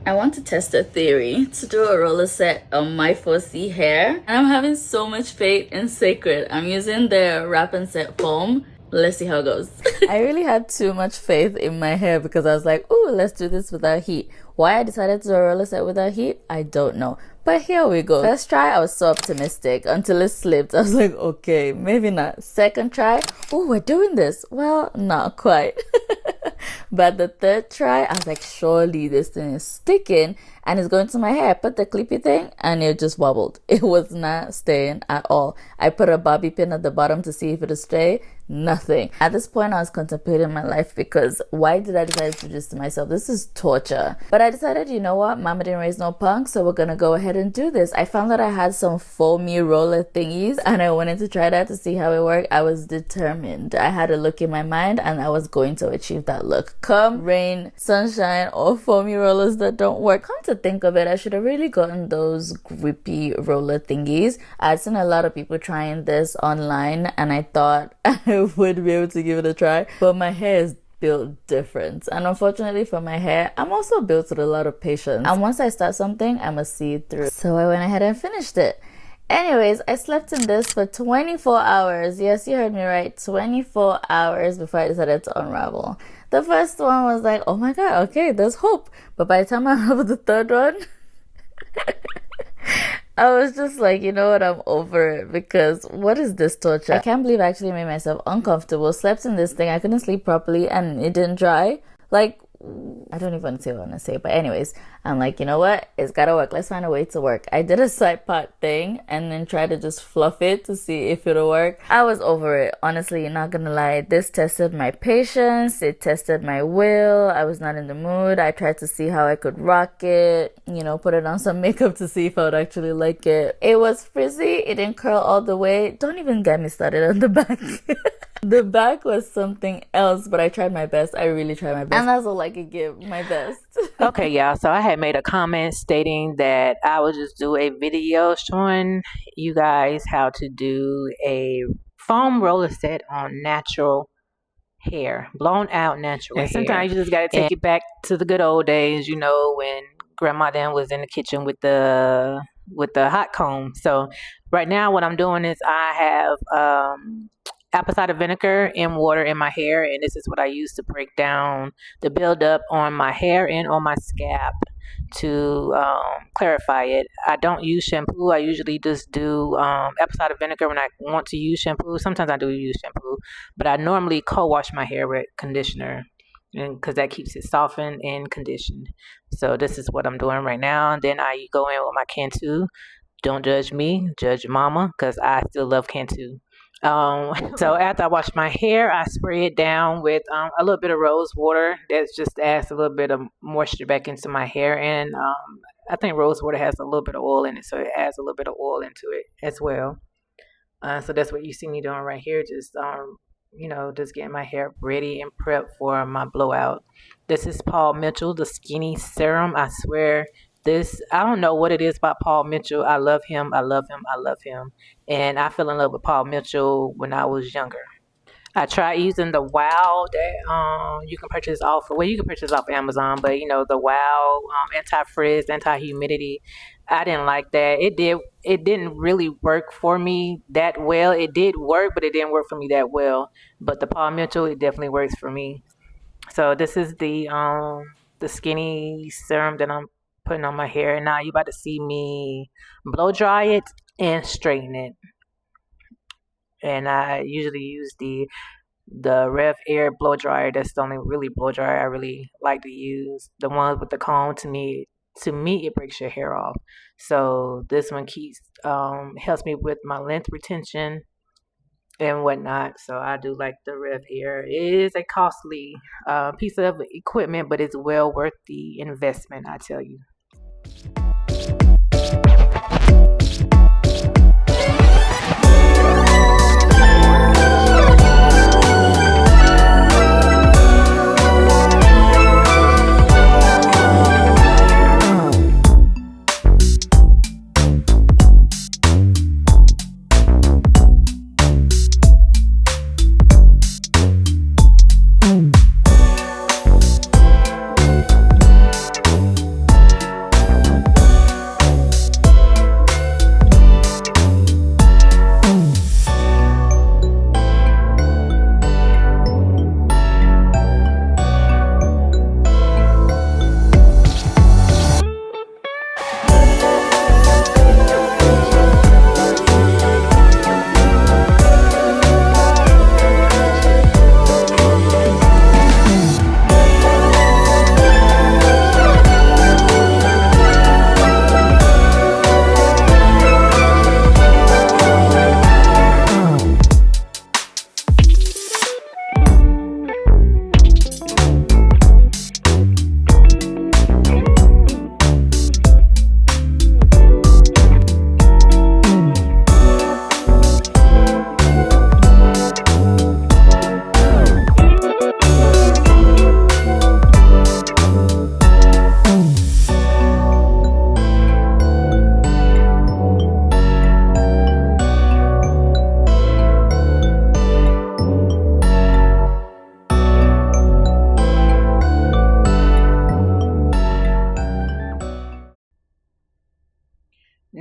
I want to test a theory to do a roller set on my 4C hair. And I'm having so much faith in Sacred. I'm using their wrap and set foam. Let's see how it goes. I really had too much faith in my hair because I was like, oh, let's do this without heat. Why I decided to do a roller set without heat, I don't know. But here we go. First try, I was so optimistic until it slipped. I was like, okay, maybe not. Second try, oh, we're doing this. Well, not quite. But the third try, I was like, surely this thing is sticking and it's going to my hair. I put the clippy thing and it just wobbled. It was not staying at all. I put a bobby pin at the bottom to see if it'll stay. Nothing. At this point, I was contemplating my life because why did I decide to do this to myself? This is torture. But I decided, you know what? Mama didn't raise no punk, so we're gonna go ahead and do this. I found that I had some foamy roller thingies and I wanted to try that to see how it worked. I was determined. I had a look in my mind and I was going to achieve that look. Come rain, sunshine, or foamy rollers that don't work. Come to think of it, I should have really gotten those grippy roller thingies. I'd seen a lot of people trying this online and I thought I would be able to give it a try, but my hair is built different, and unfortunately for my hair, I'm also built with a lot of patience, and once I start something, I must see it through. So I went ahead and finished it. Anyways, I slept in this for 24 hours. Yes, you heard me right, 24 hours before I decided to unravel. The first one was like, oh my god, okay, there's hope. But by the time I unraveled the third one, I was just like, you know what, I'm over it because what is this torture? I can't believe I actually made myself uncomfortable. Slept in this thing, I couldn't sleep properly and it didn't dry. Like, I don't even want to say what I want to say, but anyways, I'm like, you know what, it's gotta work, let's find a way to work. I did a side part thing and then tried to just fluff it to see if it'll work. I was over it, honestly, not gonna lie. This tested my patience, it tested my will. I was not in the mood. I tried to see how I could rock it, you know, put it on some makeup to see if I would actually like it. It was frizzy, it didn't curl all the way. Don't even get me started on the back. The back was something else, but I tried my best. I really tried my best. And that's all I could give, my best. Okay, y'all. So I had made a comment stating that I would just do a video showing you guys how to do a foam roller set on natural hair, blown out natural hair. Sometimes you just got to take it back to the good old days, you know, when grandma then was in the kitchen with the hot comb. So right now what I'm doing is I have apple cider vinegar and water in my hair, and this is what I use to break down the buildup on my hair and on my scalp to clarify it. I don't use shampoo. I usually just do apple cider vinegar when I want to use shampoo. Sometimes I do use shampoo, but I normally co-wash my hair with conditioner, and because that keeps it softened and conditioned. So this is what I'm doing right now. And then I go in with my Cantu. Don't judge me, judge mama, because I still love Cantu. So after I wash my hair, I spray it down with a little bit of rose water. That's just adds a little bit of moisture back into my hair, and I think rose water has a little bit of oil in it, so it adds a little bit of oil into it as well. So that's what you see me doing right here, just you know, just getting my hair ready and prepped for my blowout. This is Paul Mitchell, the Skinny Serum. I swear, this, I don't know what it is about Paul Mitchell. I love him. I love him. I love him. And I fell in love with Paul Mitchell when I was younger. I tried using the Wow that you can purchase off, well, you can purchase off Amazon, but you know, the Wow anti-frizz, anti-humidity. I didn't like that. It didn't really work for me that well. It did work, but it didn't work for me that well. But the Paul Mitchell, it definitely works for me. So this is the Skinny Serum that I'm putting on my hair, and now you about to see me blow dry it and straighten it. And I usually use the Rev Air blow dryer. That's the only really blow dryer I really like to use. The ones with the comb, to me it breaks your hair off. So this one keeps helps me with my length retention and whatnot. So I do like the Rev Air. It is a costly piece of equipment, but it's well worth the investment, I tell you.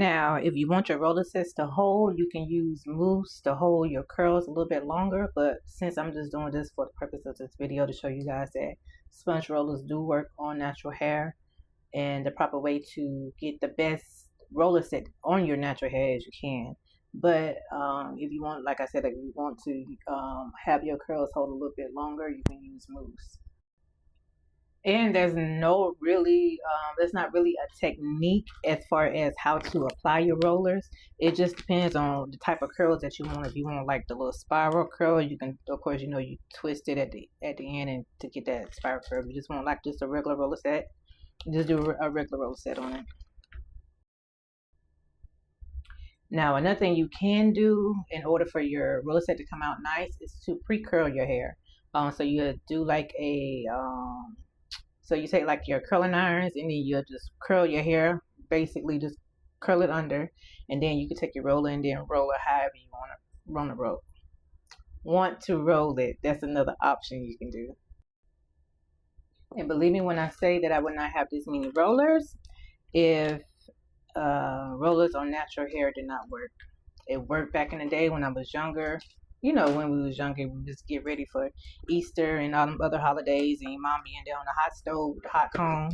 Now, if you want your roller sets to hold, you can use mousse to hold your curls a little bit longer. But since I'm just doing this for the purpose of this video to show you guys that sponge rollers do work on natural hair, and the proper way to get the best roller set on your natural hair as you can. But if you want, like I said, if you want to have your curls hold a little bit longer, you can use mousse. And there's not really a technique as far as how to apply your rollers. It just depends on the type of curls that you want. If you want like the little spiral curl, you can, of course, you twist it at the end and to get that spiral curl. If you just want like just a regular roller set, just do a regular roller set on it. Now, another thing you can do in order for your roller set to come out nice is to pre-curl your hair. So you do like so you take like your curling irons and then you just curl your hair, basically just curl it under, and then you can take your roller and then roll it however you want to roll it. That's another option you can do. And believe me when I say that I would not have this many rollers if rollers on natural hair did not work. It worked back in the day when I was younger. When we was younger, we just get ready for Easter and all them other holidays, and your mom being there on the hot stove, the hot comb.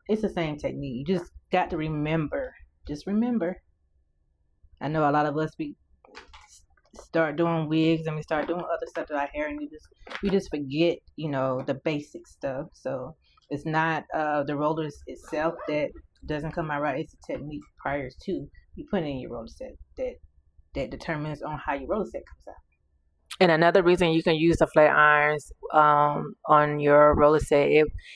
It's the same technique. You just got to remember. Just remember. I know a lot of us, we start doing wigs and we start doing other stuff to our hair, and we just forget, the basic stuff. So it's not the rollers itself that doesn't come out right. It's the technique prior to you putting in your roller set that determines on how your roller set comes out. And another reason you can use the flat irons on your roller set,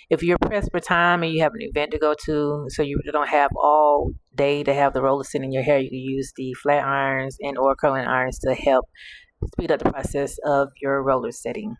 if you're pressed for time and you have an event to go to, so you don't have all day to have the roller set in your hair, you can use the flat irons and or curling irons to help speed up the process of your roller setting.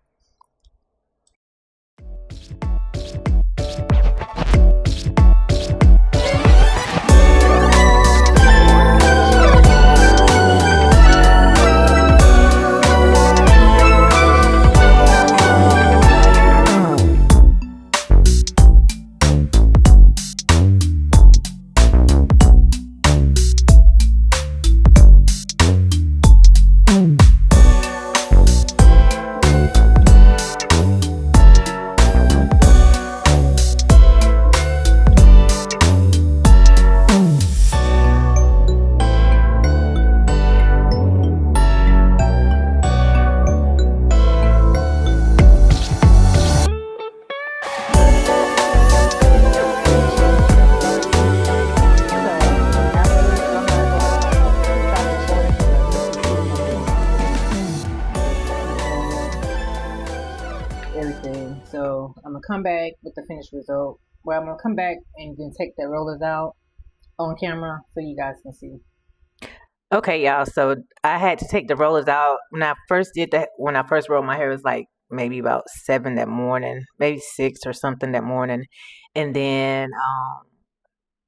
Everything. So I'm gonna come back with the finished result. Well, I'm gonna come back and then take the rollers out on camera so you guys can see. Okay, y'all. So I had to take the rollers out when I first did that. When I first rolled my hair, it was like maybe about 7 that morning, maybe 6 or something that morning, and then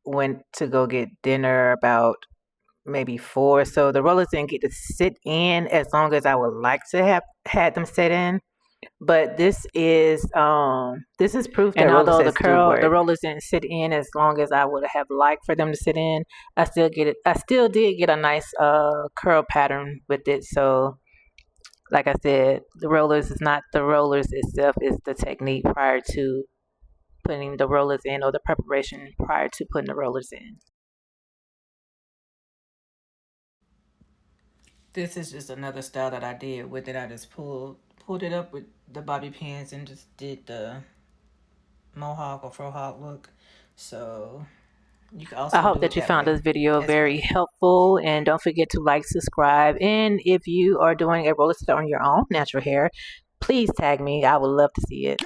went to go get dinner about maybe 4. So the rollers didn't get to sit in as long as I would like to have had them sit in. But this is proof that although the rollers didn't sit in as long as I would have liked for them to sit in, I still did get a nice curl pattern with it. So like I said, the rollers is not the rollers itself, it's the technique prior to putting the rollers in, or the preparation prior to putting the rollers in. This is just another style that I did with it. I just pulled it up with the bobby pins and just did the mohawk or frohawk look. So you can also I hope that you found this video very helpful, and don't forget to like, subscribe, and if you are doing a roller set on your own natural hair, please tag me. I would love to see it.